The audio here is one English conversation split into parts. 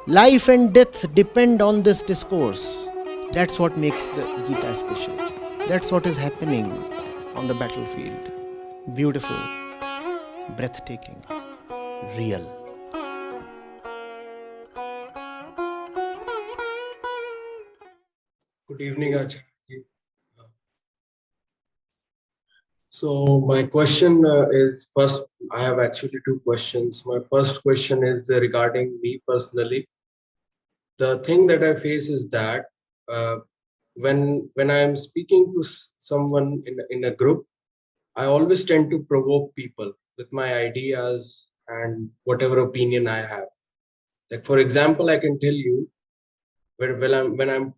Life and death depend on this discourse. That's what makes the Gita special. That's what is happening on the battlefield. Beautiful, breathtaking, real. Good evening, Acharya. So my question is first, I have actually two questions. My first question is regarding me personally. The thing that I face is that uh, when I am speaking to someone in a group, I always tend to provoke people with my ideas and whatever opinion I have. Like for example, I can tell you when I'm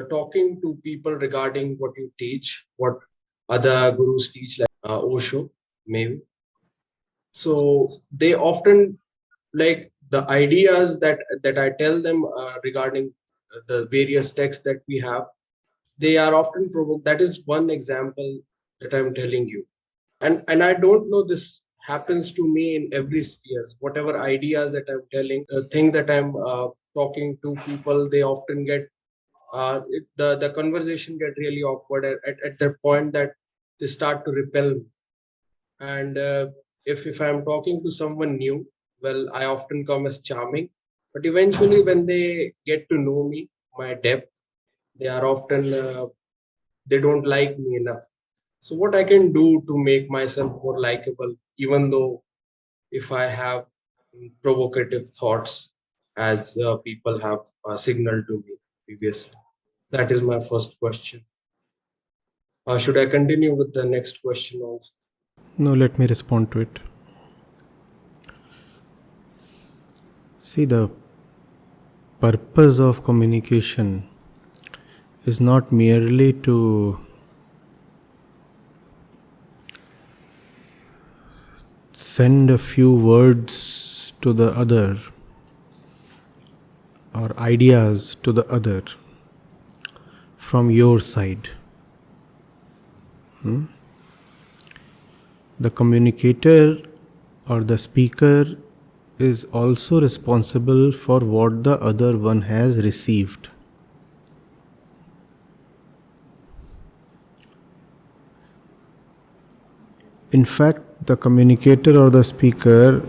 talking to people regarding what you teach, what other gurus teach, like Osho, maybe. So they often like the ideas that I tell them regarding the various texts that we have. They are often provoked. That is one example that I'm telling you. And I don't know, this happens to me in every spheres. Whatever ideas that I'm telling, the thing that I'm talking to people, they often get the conversation get really awkward at the point that they start to repel me. And if I'm talking to someone new, well, I often come as charming, but eventually when they get to know me, my depth, they are often they don't like me enough. So what I can do to make myself more likable, even though if I have provocative thoughts, as people have signaled to me previously? That is my first question. Should I continue with the next question also? No, let me respond to it. See, the purpose of communication is not merely to send a few words to the other or ideas to the other from your side. The communicator or the speaker is also responsible for what the other one has received. In fact, the communicator or the speaker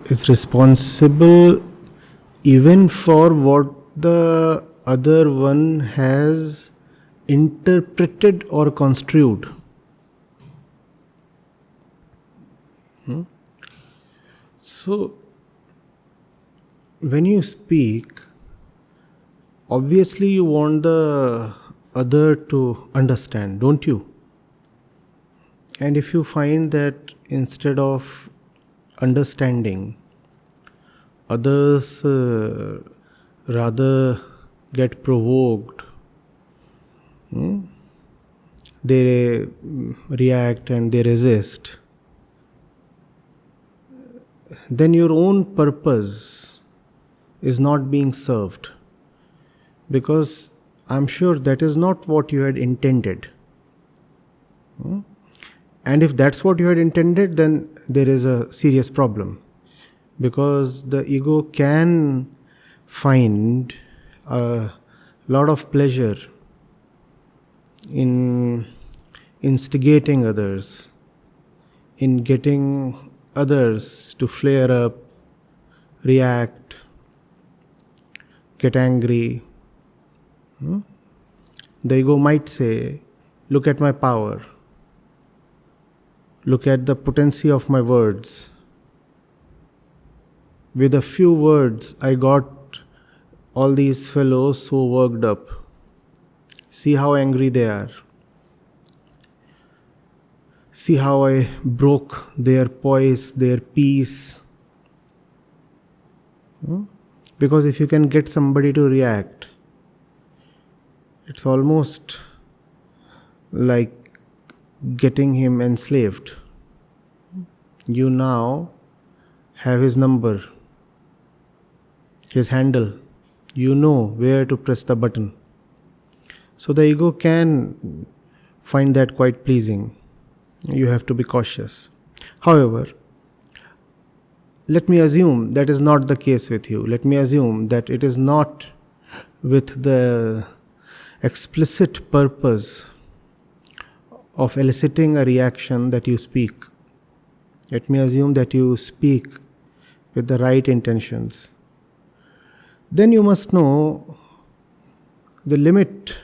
is responsible even for what the other one has interpreted or construed. So, when you speak, obviously you want the other to understand, don't you? And if you find that instead of understanding, others rather get provoked, they react and they resist, then your own purpose is not being served, because I'm sure that is not what you had intended. And if that's what you had intended, then there is a serious problem, because the ego can find a lot of pleasure in instigating others, in getting others to flare up, react, get angry. The ego might say, look at my power, look at the potency of my words. With a few words, I got all these fellows so worked up. See how angry they are. See how I broke their poise, their peace. Because if you can get somebody to react, it's almost like getting him enslaved. You now have his number, his handle. You know where to press the button. So the ego can find that quite pleasing. You have to be cautious. However, let me assume that is not the case with you. Let me assume that it is not with the explicit purpose of eliciting a reaction that you speak. Let me assume that you speak with the right intentions. Then you must know the limit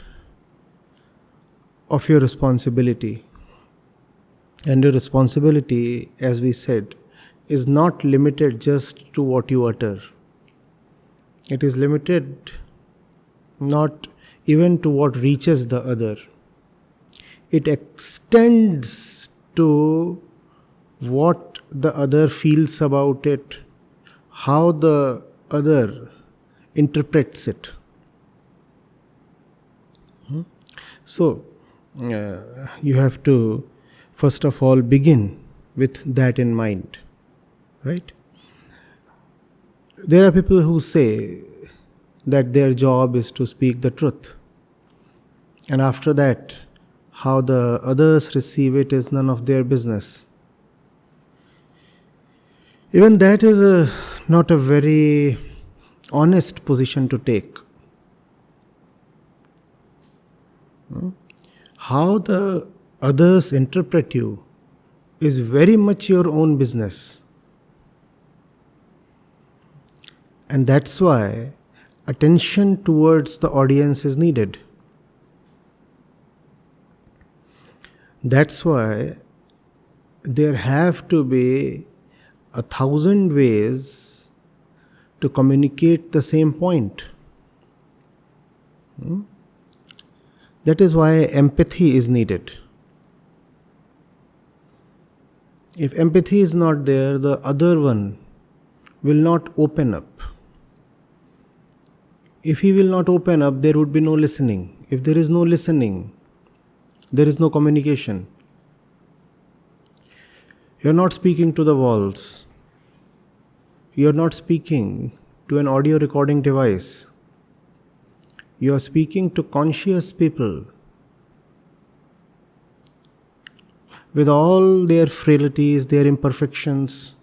of your responsibility. And your responsibility, as we said, is not limited just to what you utter. It is limited not even to what reaches the other. It extends to what the other feels about it, how the other interprets it. So, you have to first of all begin with that in mind, right? There are people who say that their job is to speak the truth, and after that, how the others receive it is none of their business. Even that is not a very honest position to take. How the others interpret you is very much your own business. And that's why attention towards the audience is needed. That's why there have to be 1,000 ways to communicate the same point. That is why empathy is needed. If empathy is not there, the other one will not open up. If he will not open up, there would be no listening. If there is no listening, there is no communication. You are not speaking to the walls. You are not speaking to an audio recording device. You are speaking to conscious people with all their frailties, their imperfections,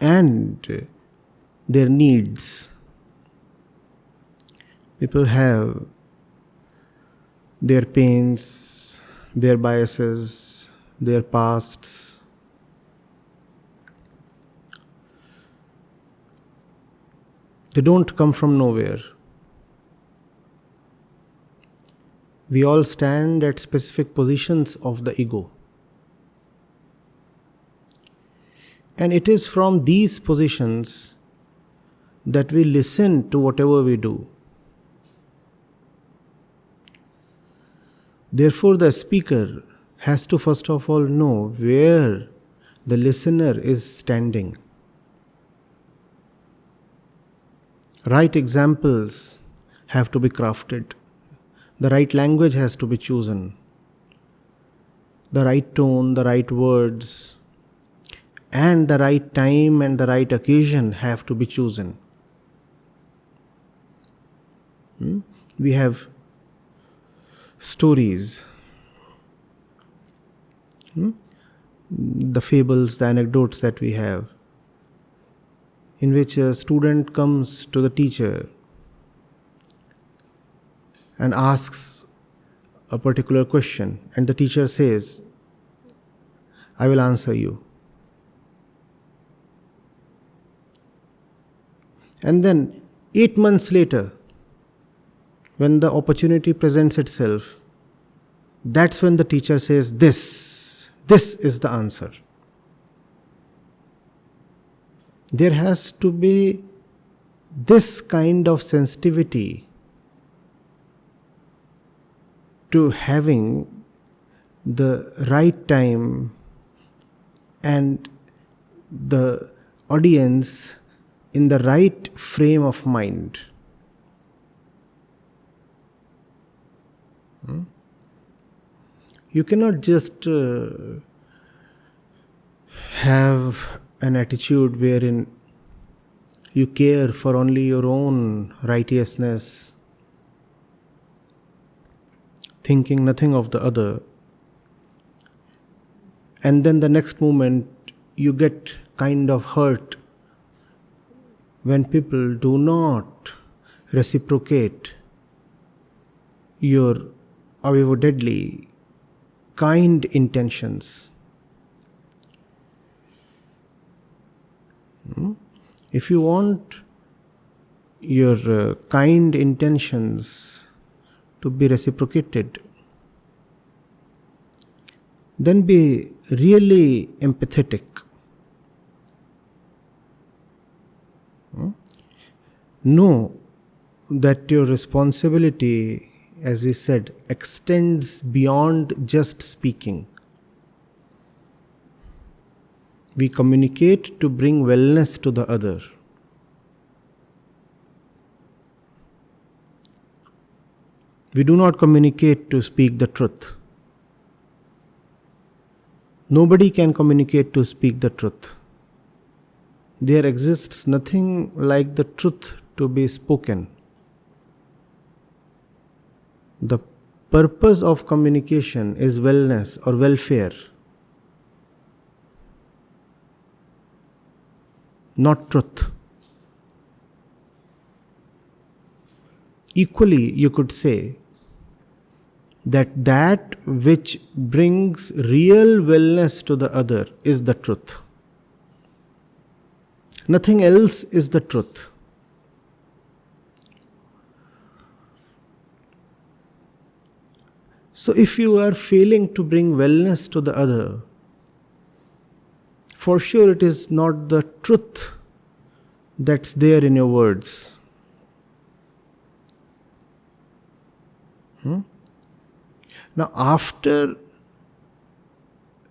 and their needs. People have their pains, their biases, their pasts. They don't come from nowhere. We all stand at specific positions of the ego. And it is from these positions that we listen to whatever we do. Therefore, the speaker has to first of all know where the listener is standing. Right examples have to be crafted. The right language has to be chosen. The right tone, the right words, and the right time and the right occasion have to be chosen. We have stories, the fables, the anecdotes that we have, in which a student comes to the teacher and asks a particular question, and the teacher says, "I will answer you." And then 8 months later, when the opportunity presents itself, that's when the teacher says, this is the answer. There has to be this kind of sensitivity to having the right time and the audience in the right frame of mind. You cannot just have an attitude wherein you care for only your own righteousness, thinking nothing of the other, and then the next moment you get kind of hurt when people do not reciprocate your avivadedly kind intentions. If you want your kind intentions to be reciprocated, then be really empathetic. Know that your responsibility, as we said, extends beyond just speaking. We communicate to bring wellness to the other. We do not communicate to speak the truth. Nobody can communicate to speak the truth. There exists nothing like the truth to be spoken. The purpose of communication is wellness or welfare, not truth. Equally, you could say that which brings real wellness to the other is the truth. Nothing else is the truth. So if you are failing to bring wellness to the other, for sure it is not the truth that's there in your words. Now, after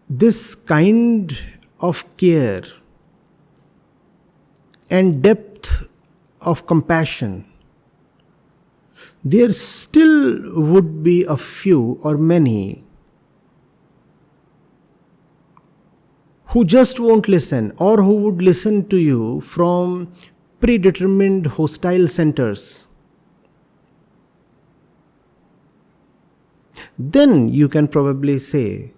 this kind of care and depth of compassion, there still would be a few or many who just won't listen, or who would listen to you from predetermined hostile centers. Then you can probably say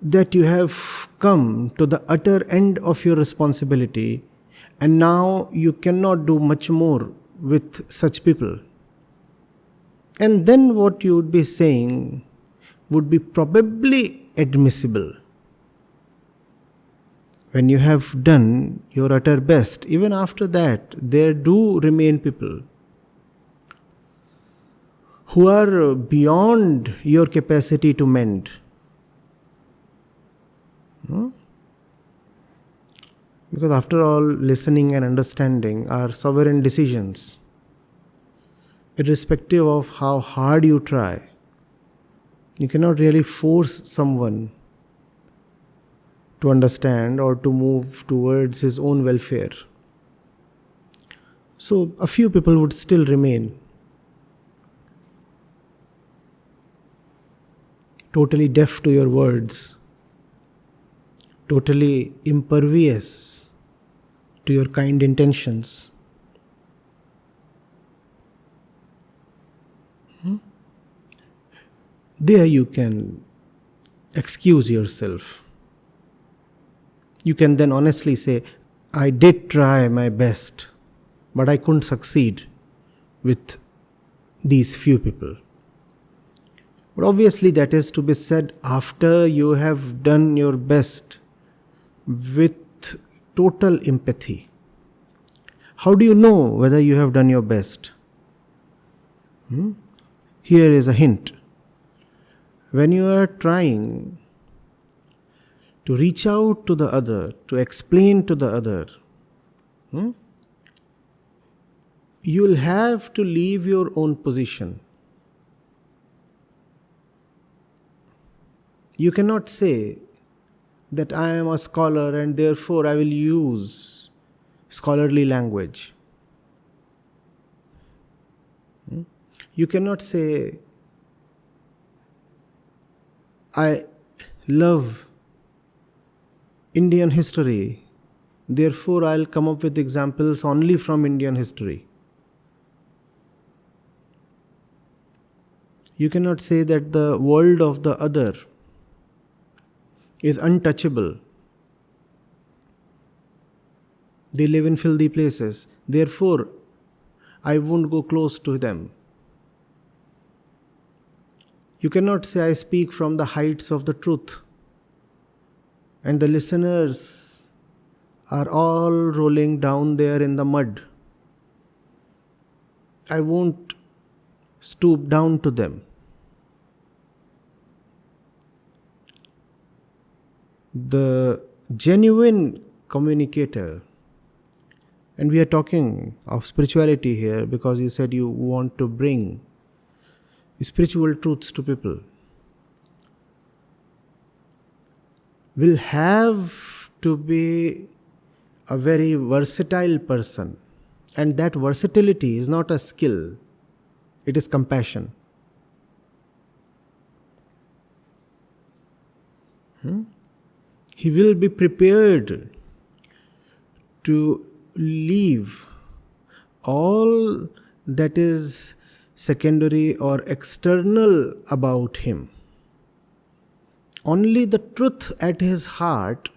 that you have come to the utter end of your responsibility, and now you cannot do much more with such people. And then what you would be saying would be probably admissible. When you have done your utter best, even after that, there do remain people who are beyond your capacity to mend. Because after all, listening and understanding are sovereign decisions. Irrespective of how hard you try, you cannot really force someone to understand or to move towards his own welfare. So a few people would still remain totally deaf to your words, totally impervious to your kind intentions. There you can excuse yourself. You can then honestly say, I did try my best, but I couldn't succeed with these few people. But obviously that is to be said after you have done your best with total empathy. How do you know whether you have done your best? Here is a hint. When you are trying to reach out to the other, to explain to the other, you will have to leave your own position. You cannot say that I am a scholar and therefore I will use scholarly language. You cannot say, I love Indian history, therefore I'll come up with examples only from Indian history. You cannot say that the world of the other is untouchable. They live in filthy places. Therefore, I won't go close to them. You cannot say, I speak from the heights of the truth, and the listeners are all rolling down there in the mud. I won't stoop down to them. The genuine communicator, and we are talking of spirituality here because you said you want to bring spiritual truths to people, will have to be a very versatile person. And that versatility is not a skill, it is compassion. He will be prepared to leave all that is secondary or external about him. Only the truth at his heart,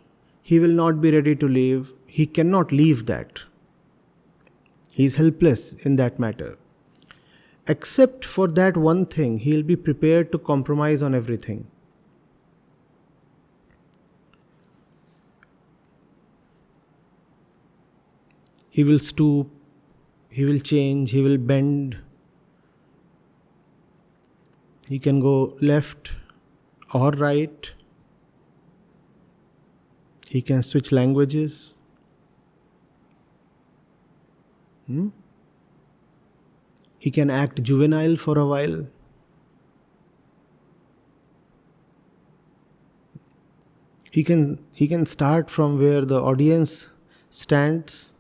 he will not be ready to leave. He cannot leave that. He is helpless in that matter. Except for that one thing, he will be prepared to compromise on everything. He will stoop, he will change, he will bend. He can go left or right. He can switch languages. He can act juvenile for a while. He can start from where the audience stands.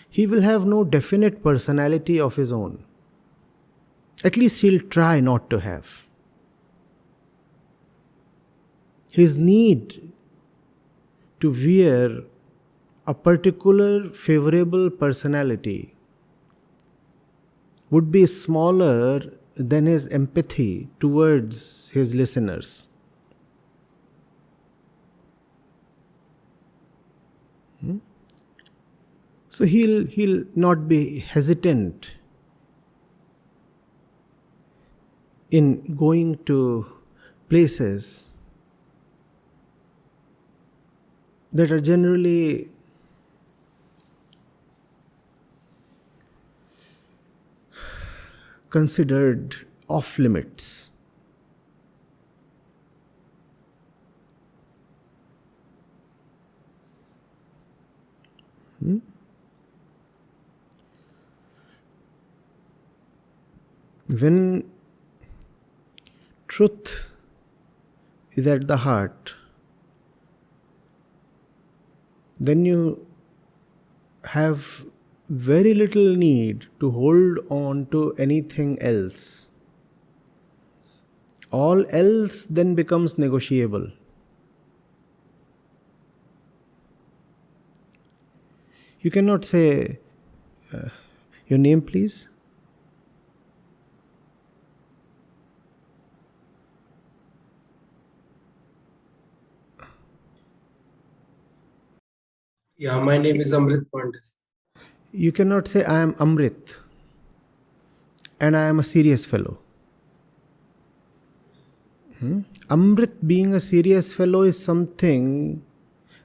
He will have no definite personality of his own. At least he'll try not to have. His need to wear a particular favorable personality would be smaller than his empathy towards his listeners. So he'll not be hesitant in going to places that are generally considered off limits. When truth is at the heart, then you have very little need to hold on to anything else. All else then becomes negotiable. You cannot say, your name please? Yeah, my name is Amrit Pandit. You cannot say, I am Amrit and I am a serious fellow. Amrit being a serious fellow is something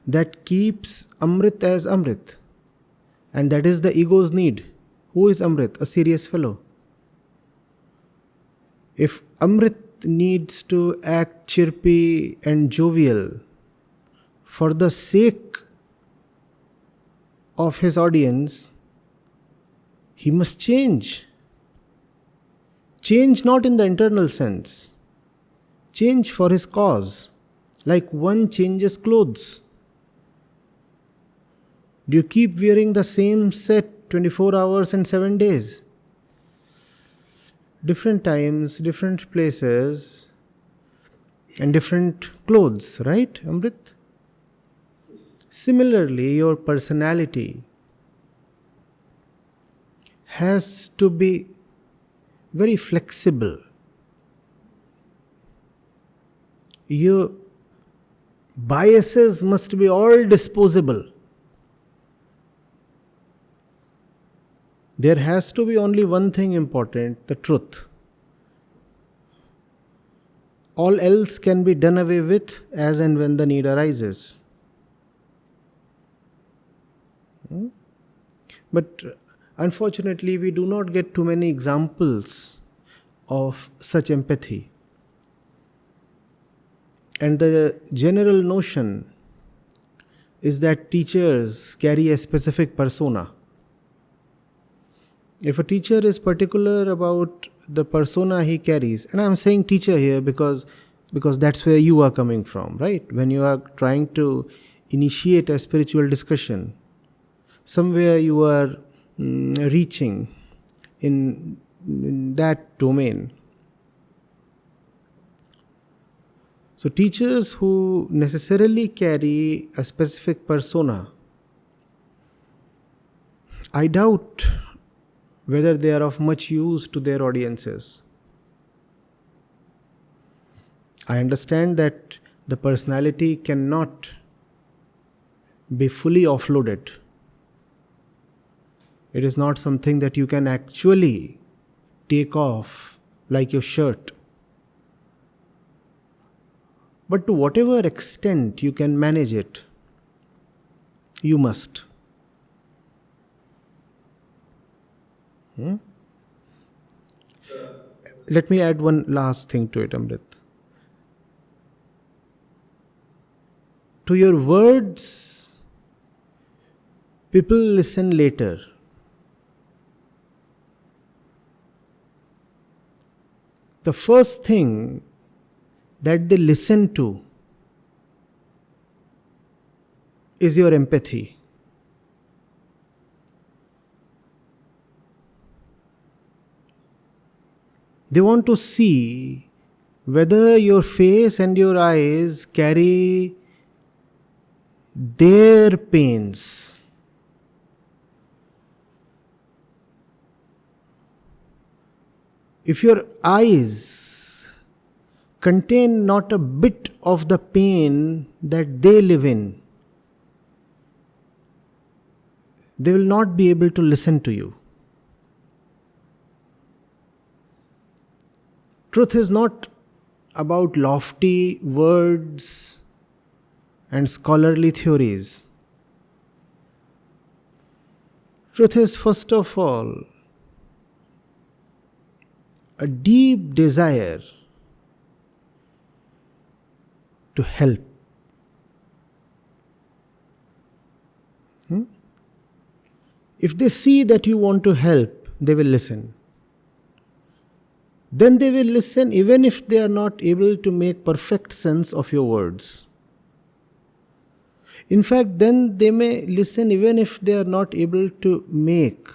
that keeps Amrit as Amrit. And that is the ego's need. Who is Amrit? A serious fellow. If Amrit needs to act chirpy and jovial for the sake of his audience, he must change. Change not in the internal sense. Change for his cause. Like one changes clothes. Do you keep wearing the same set 24 hours and 7 days? Different times, different places, and different clothes, right, Amrit? Similarly, your personality has to be very flexible. Biases must be all disposable. There has to be only one thing important, the truth. All else can be done away with as and when the need arises. But unfortunately, we do not get too many examples of such empathy. And the general notion is that teachers carry a specific persona. If a teacher is particular about the persona he carries, and I'm saying teacher here because that's where you are coming from, right? When you are trying to initiate a spiritual discussion, somewhere you are reaching in that domain. So teachers who necessarily carry a specific persona, I doubt whether they are of much use to their audiences. I understand that the personality cannot be fully offloaded. It is not something that you can actually take off like your shirt. But to whatever extent you can manage it, you must. Let me add one last thing to it, Amrit. To your words, people listen later. The first thing that they listen to is your empathy. They want to see whether your face and your eyes carry their pains. If your eyes contain not a bit of the pain that they live in, they will not be able to listen to you. Truth is not about lofty words and scholarly theories. Truth is, first of all, a deep desire to help. If they see that you want to help, they will listen. Then they will listen even if they are not able to make perfect sense of your words. In fact, then they may listen even if they are not able to make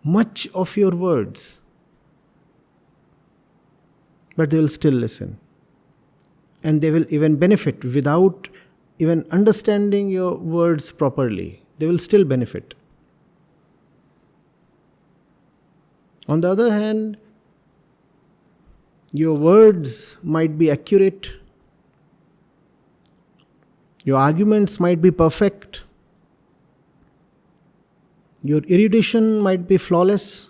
much of your words. But they will still listen. And they will even benefit without even understanding your words properly. They will still benefit. On the other hand, your words might be accurate. Your arguments might be perfect. Your erudition might be flawless.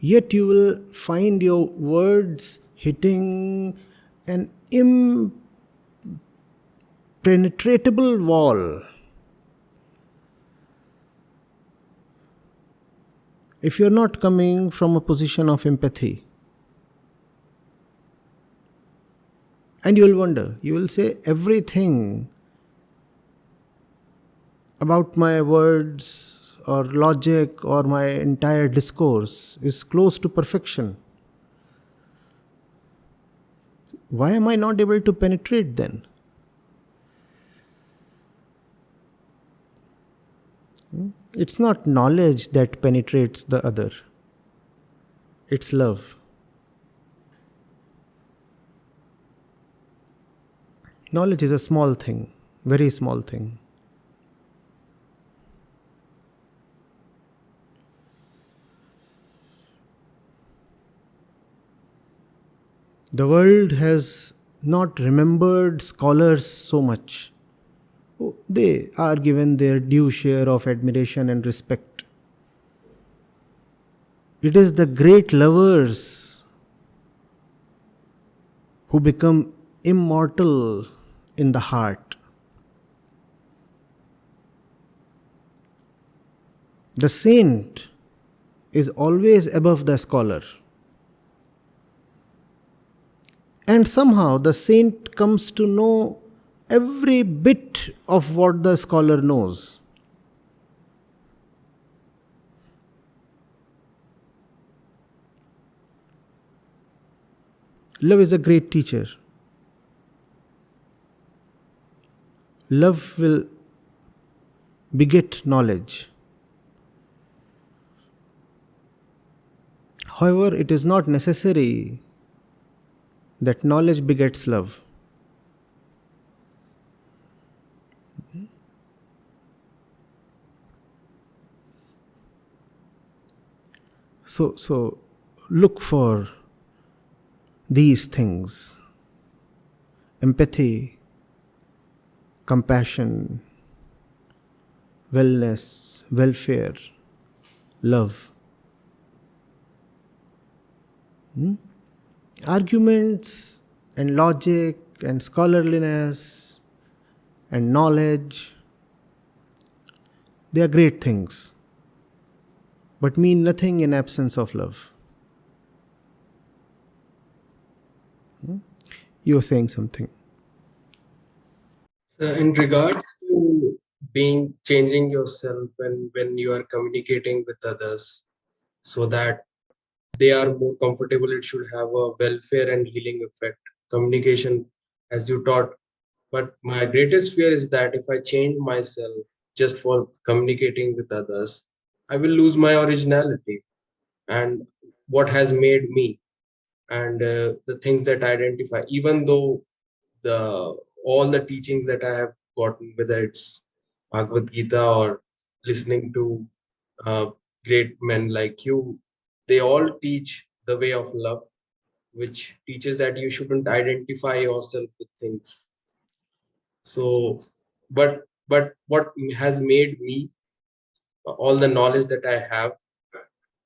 Yet you will find your words hitting an impenetrable wall. If you're not coming from a position of empathy. And you will wonder, you will say everything about my words or logic or my entire discourse is close to perfection. Why am I not able to penetrate then? It's not knowledge that penetrates the other. It's love. Knowledge is a small thing, very small thing. The world has not remembered scholars so much. Oh, they are given their due share of admiration and respect. It is the great lovers who become immortal in the heart. The saint is always above the scholar. And somehow the saint comes to know every bit of what the scholar knows. Love is a great teacher. Love will beget knowledge. However, it is not necessary that knowledge begets love. So look for these things: empathy, compassion, wellness, welfare, love. Arguments and logic and scholarliness and knowledge, they are great things, but mean nothing in absence of love. You were saying something. In regards to changing yourself and when you are communicating with others so that they are more comfortable, it should have a welfare and healing effect. Communication, as you taught. But my greatest fear is that if I change myself just for communicating with others, I will lose my originality and what has made me, and the things that I identify. Even though the all the teachings that I have gotten, whether it's Bhagavad Gita or listening to uh, great men like you, they all teach the way of love, which teaches that you shouldn't identify yourself with things. So, but what has made me, all the knowledge that I have,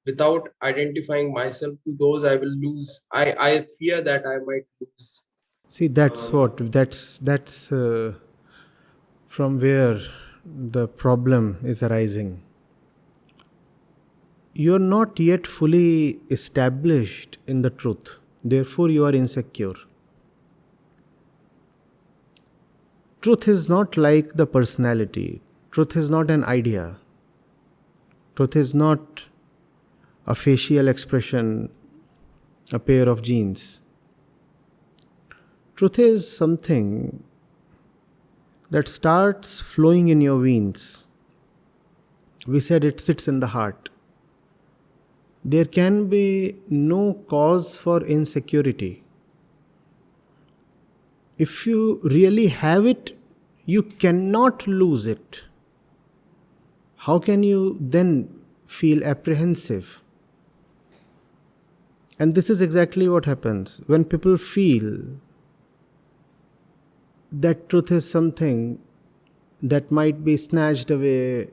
without identifying myself to those, I will lose. I fear that I might lose. See, that's from where the problem is arising. You are not yet fully established in the truth. Therefore, you are insecure. Truth is not like the personality. Truth is not an idea. Truth is not a facial expression, a pair of jeans. Truth is something that starts flowing in your veins. We said it sits in the heart. There can be no cause for insecurity. If you really have it, you cannot lose it. How can you then feel apprehensive? And this is exactly what happens when people feel that truth is something that might be snatched away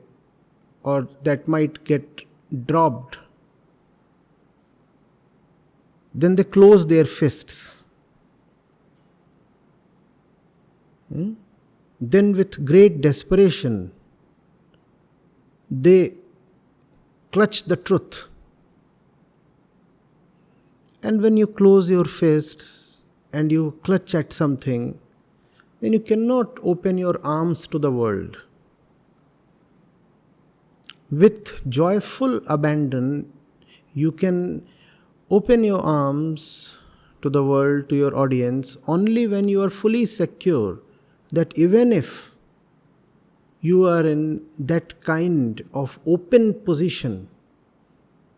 or that might get dropped. Then they close their fists. Then, with great desperation, they clutch the truth. And when you close your fists and you clutch at something, then you cannot open your arms to the world. With joyful abandon, you can open your arms to the world, to your audience, only when you are fully secure that even if you are in that kind of open position,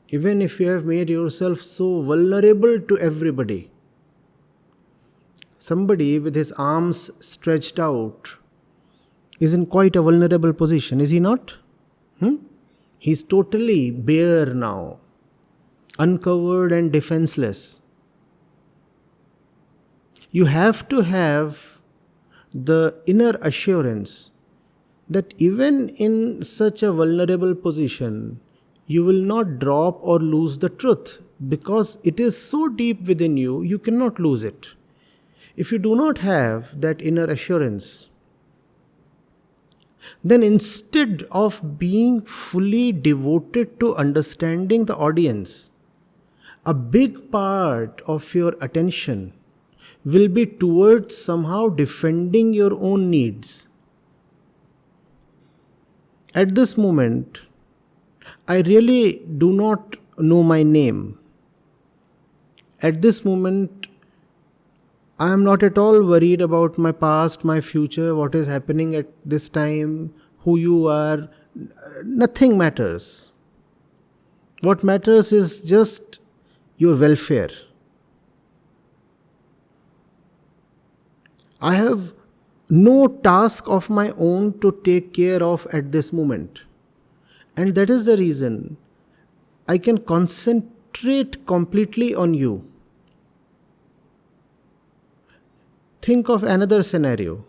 even if you have made yourself so vulnerable to everybody, somebody with his arms stretched out is in quite a vulnerable position, is he not? He's totally bare now, uncovered and defenseless. You have to have the inner assurance that even in such a vulnerable position, you will not drop or lose the truth, because it is so deep within you, you cannot lose it. If you do not have that inner assurance, then instead of being fully devoted to understanding the audience, a big part of your attention will be towards somehow defending your own needs. At this moment, I really do not know my name. At this moment, I am not at all worried about my past, my future, what is happening at this time, who you are. Nothing matters. What matters is just your welfare. I have no task of my own to take care of at this moment. And that is the reason I can concentrate completely on you. Think of another scenario.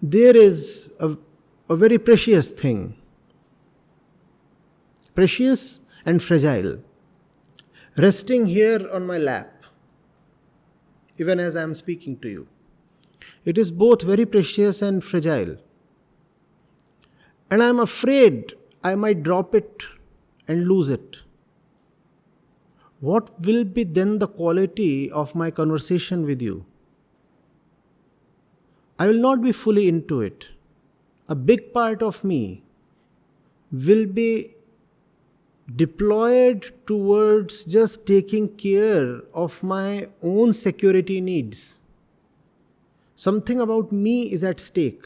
There is a very precious thing, precious and fragile, resting here on my lap, even as I am speaking to you. It is both very precious and fragile. And I am afraid I might drop it and lose it. What will be then the quality of my conversation with you? I will not be fully into it. A big part of me will be deployed towards just taking care of my own security needs. Something about me is at stake.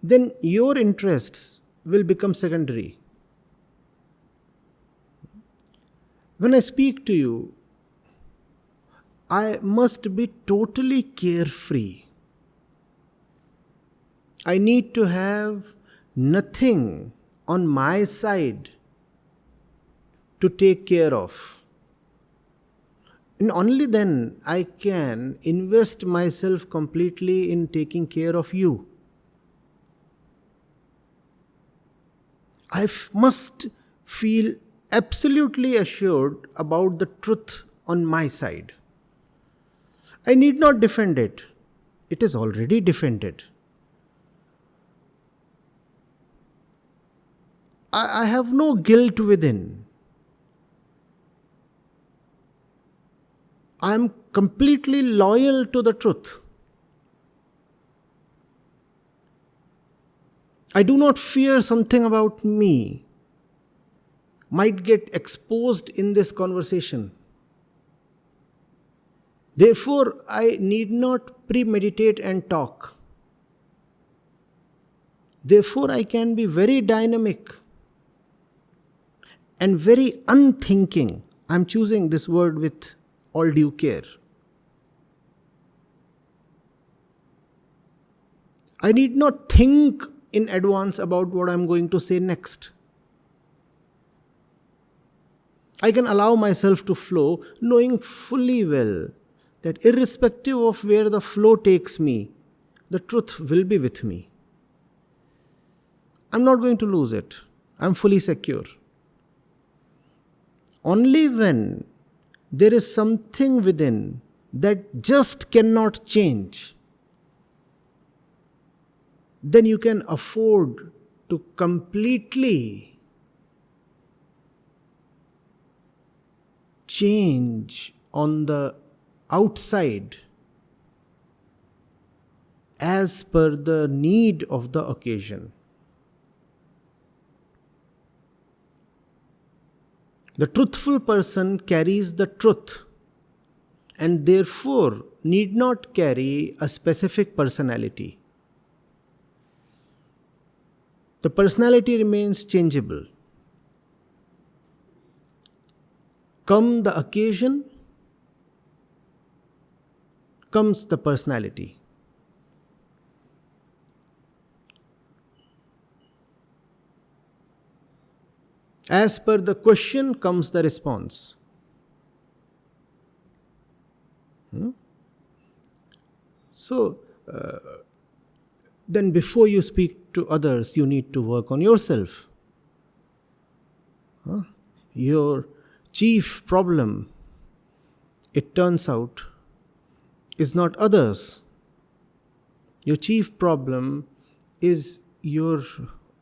Then your interests will become secondary. When I speak to you, I must be totally carefree. I need to have nothing on my side to take care of. And only then I can invest myself completely in taking care of you. I must feel absolutely assured about the truth on my side. I need not defend it. It is already defended. I have no guilt within. I am completely loyal to the truth. I do not fear something about me might get exposed in this conversation. Therefore, I need not premeditate and talk. Therefore, I can be very dynamic and very unthinking. I am choosing this word with all due care. I need not think in advance about what I am going to say next. I can allow myself to flow, knowing fully well that irrespective of where the flow takes me, the truth will be with me. I'm not going to lose it. I'm fully secure. Only when there is something within that just cannot change, then you can afford to completely change on the outside as per the need of the occasion. The truthful person carries the truth and therefore need not carry a specific personality. The personality remains changeable. Come the occasion, comes the personality. As per the question comes the response. So, then before you speak to others, you need to work on yourself. Your chief problem, it turns out, is not others. Your chief problem is your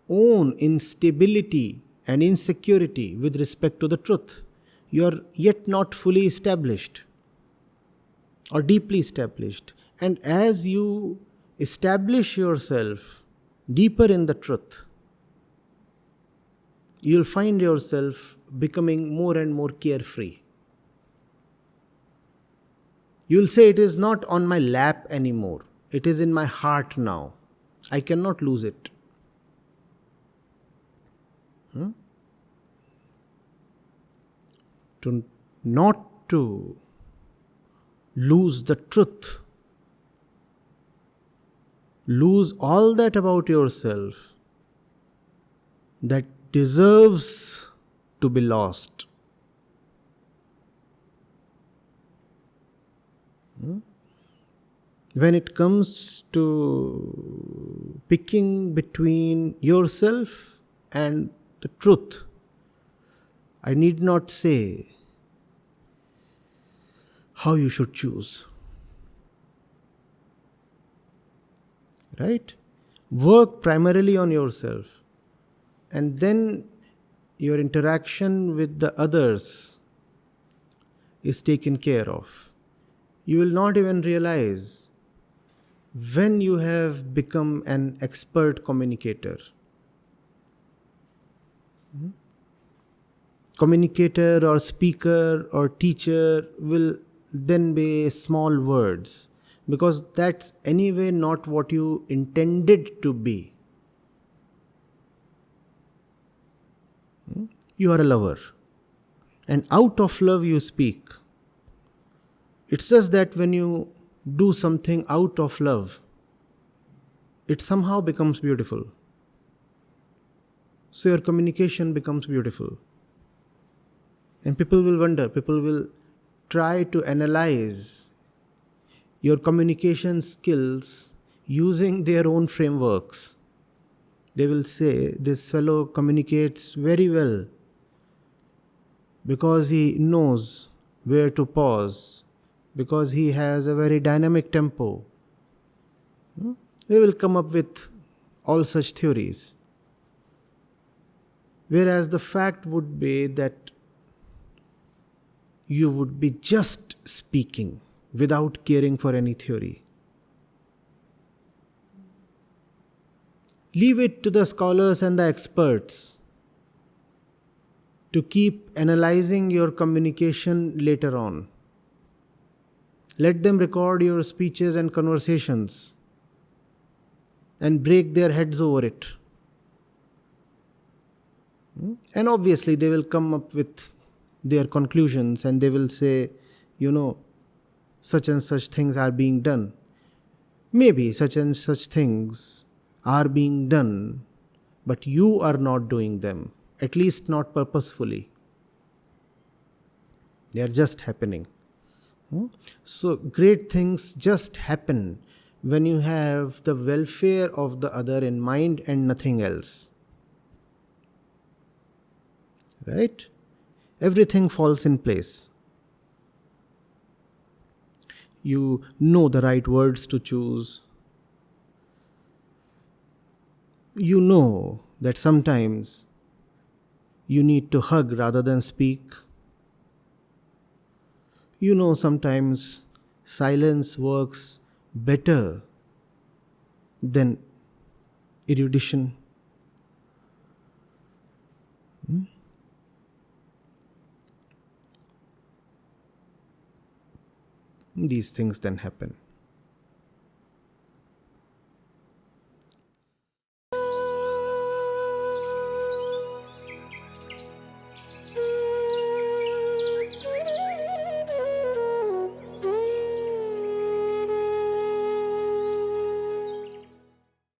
own instability and insecurity with respect to the truth. You are yet not fully established or deeply established. And as you establish yourself deeper in the truth, you'll find yourself becoming more and more carefree. You'll say, it is not on my lap anymore. It is in my heart now. I cannot lose it. Not to lose the truth. Lose all that about yourself that deserves to be lost. When it comes to picking between yourself and the truth, I need not say how you should choose. Right? Work primarily on yourself, and then your interaction with the others is taken care of. You will not even realize when you have become an expert communicator. Communicator or speaker or teacher will then be small words, because that's anyway not what you intended to be. You are a lover, and out of love you speak. It's just that when you do something out of love, it somehow becomes beautiful. So your communication becomes beautiful. And people will wonder, people will try to analyze your communication skills using their own frameworks. They will say, this fellow communicates very well because he knows where to pause, because he has a very dynamic tempo. They will come up with all such theories. Whereas the fact would be that you would be just speaking without caring for any theory. Leave it to the scholars and the experts to keep analyzing your communication later on. Let them record your speeches and conversations and break their heads over it. And obviously they will come up with their conclusions and they will say, such and such things are being done. Maybe such and such things are being done, but you are not doing them, at least not purposefully. They are just happening. So great things just happen when you have the welfare of the other in mind and nothing else. Right? Everything falls in place. You know the right words to choose. You know that sometimes you need to hug rather than speak. You know sometimes silence works better than erudition. These things then happen.